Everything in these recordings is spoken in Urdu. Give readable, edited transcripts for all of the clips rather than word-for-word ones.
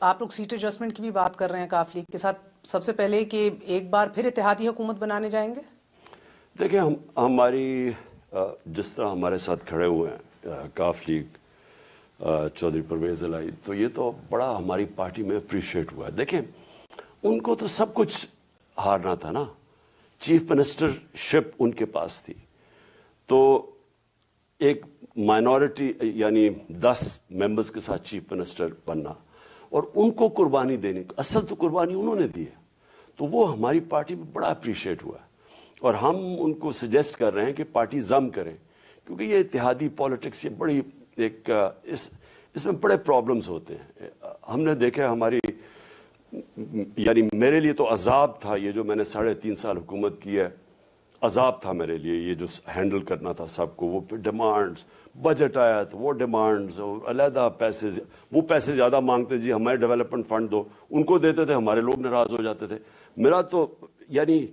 آپ لوگ سیٹ ایڈجسٹمنٹ کی بھی بات کر رہے ہیں کاف لیگ کے ساتھ، سب سے پہلے کہ ایک بار پھر اتحادی حکومت بنانے جائیں گے؟ دیکھیں ہماری جس طرح ہمارے ساتھ کھڑے ہوئے ہیں کاف لیگ چودھری پرویز الہی، تو یہ تو بڑا ہماری پارٹی میں اپریشیٹ ہوا ہے. دیکھیں ان کو تو سب کچھ ہارنا تھا نا، چیف منسٹر شپ ان کے پاس تھی، تو ایک مائنورٹی یعنی 10 ممبرز کے ساتھ چیف منسٹر بننا اور ان کو قربانی دینے، اصل تو قربانی انہوں نے دی ہے، تو وہ ہماری پارٹی میں بڑا اپریشیٹ ہوا ہے. اور ہم ان کو سجیسٹ کر رہے ہیں کہ پارٹی ضم کریں، کیونکہ یہ اتحادی پالیٹکس یہ بڑی ایک اس میں بڑے پرابلمز ہوتے ہیں. ہم نے دیکھا ہماری یعنی میرے لیے تو عذاب تھا یہ جو میں نے 3.5 سال حکومت کی ہے، عذاب تھا میرے لیے یہ جو ہینڈل کرنا تھا سب کو. وہ ڈیمانڈز، بجٹ آیا تو وہ ڈیمانڈز اور علیحدہ پیسے، وہ پیسے زیادہ مانگتے جی ہمارے ڈیولپمنٹ فنڈ دو، ان کو دیتے تھے، ہمارے لوگ ناراض ہو جاتے تھے. میرا تو یعنی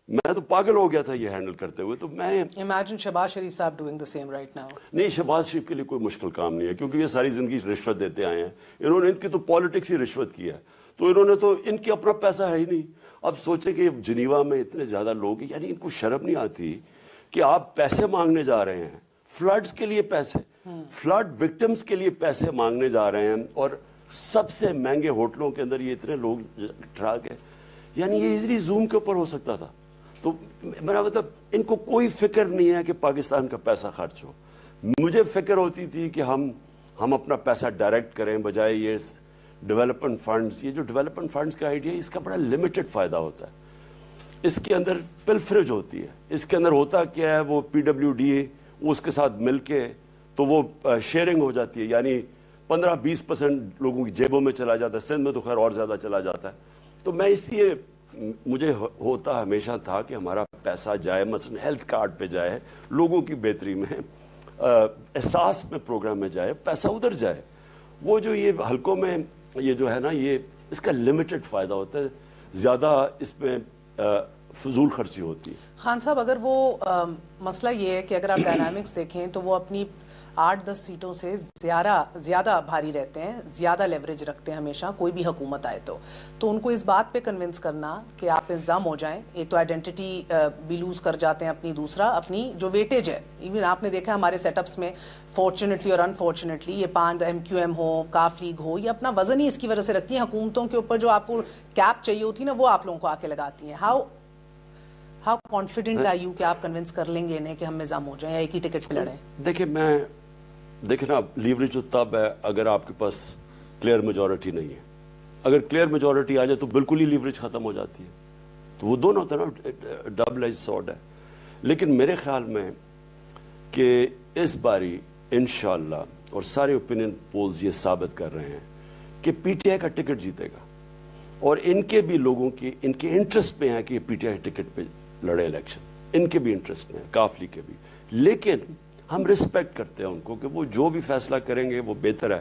میں تو پاگل ہو گیا تھا یہ ہینڈل کرتے ہوئے. تو میں امیجن شہباز شریف صاحب doing the same right now. نہیں، شہباز شریف کے لیے کوئی مشکل کام نہیں ہے، کیونکہ یہ ساری زندگی رشوت دیتے آئے ہیں. انہوں نے ان کی تو پالیٹکس ہی رشوت کی ہے، تو انہوں نے تو ان کی اپنا پیسہ ہے ہی نہیں. اب سوچیں کہ جنیوا میں اتنے زیادہ لوگ، یعنی ان کو شرم نہیں آتی کہ آپ پیسے مانگنے جا رہے ہیں، فلڈز کے لیے پیسے، فلڈ وکٹمز کے لیے پیسے مانگنے جا رہے ہیں، اور سب سے مہنگے ہوٹلوں کے اندر یہ اتنے لوگ ٹھہرا کے، یعنی یہ ایزیلی زوم کے اوپر ہو سکتا تھا. تو میرا مطلب ان کو کوئی فکر نہیں ہے کہ پاکستان کا پیسہ خرچ ہو. مجھے فکر ہوتی تھی کہ ہم اپنا پیسہ ڈائریکٹ کریں بجائے یہ ڈیولپمنٹ فنڈز. یہ جو ڈیولپمنٹ فنڈز کا آئیڈیا ہے اس کا بڑا لمیٹڈ فائدہ ہوتا ہے، اس کے اندر پلفریج ہوتی ہے. اس کے اندر ہوتا کیا ہے، وہ PWD اس کے ساتھ مل کے تو وہ شیئرنگ ہو جاتی ہے، یعنی 15-20% لوگوں کی جیبوں میں چلا جاتا ہے. سندھ میں تو خیر اور زیادہ چلا جاتا ہے. تو میں اس لیے مجھے ہوتا ہمیشہ تھا کہ ہمارا پیسہ جائے، مثلا ہیلتھ کارڈ پہ جائے، لوگوں کی بہتری میں، احساس میں پروگرام میں جائے، پیسہ ادھر جائے. وہ جو یہ حلقوں میں یہ جو ہے نا، یہ اس کا لمیٹڈ فائدہ ہوتا ہے، زیادہ اس میں فضول خرچی ہوتی ہے. خان صاحب، اگر وہ مسئلہ یہ ہے کہ اگر آپ ڈائنامکس دیکھیں تو وہ اپنی 8-10 سیٹوں سے زیادہ بھاری رہتے ہیں، زیادہ لیوریج رکھتے ہیں ہمیشہ کوئی بھی حکومت آئے تو ان کو اس بات پہ کنونس کرنا کہ آپ انضم ہو جائیں. ایک تو آئیڈینٹی بھی لوز کر جاتے ہیں اپنی، دوسرا اپنی جو ویٹیج ہے. ایون آپ نے دیکھا ہمارے سیٹ اپس میں فارچونیٹلی اور انفارچونیٹلی یہ 5 MQM ہو، کاف لیگ ہو، یہ اپنا وزن ہی اس کی وجہ سے رکھتی ہیں. حکومتوں کے اوپر جو آپ کو کیپ چاہیے ہوتی ہے نا، وہ آپ لوگوں کو آ کے لگاتی ہیں. ہاؤ کانفیڈنٹ آر یو کہ آپ کنونس کر لیں گے انہیں کہ ہم نظام ہو جائیں یا ایک ہی ٹکٹ پہ لڑیں؟ دیکھیں نا، لیوریج تو تب ہے اگر آپ کے پاس کلیئر میجورٹی نہیں ہے. اگر کلیئر میجورٹی آ جائے تو بالکل ہی لیوریج ختم ہو جاتی ہے. تو وہ دونوں ہوتا ہے نا، ڈبل ایج سورڈ ہے. لیکن میرے خیال میں کہ اس باری انشاءاللہ، اور سارے اوپینین پولز یہ ثابت کر رہے ہیں کہ PTI کا ٹکٹ جیتے گا، اور ان کے بھی لوگوں کی ان کے انٹرسٹ میں ہے کہ یہ PTI ٹکٹ پہ لڑے الیکشن. ان کے بھی انٹرسٹ میں ہے، کاف لیگ کے بھی. لیکن ہم رسپیکٹ کرتے ہیں ان کو کہ وہ جو بھی فیصلہ کریں گے وہ بہتر ہے.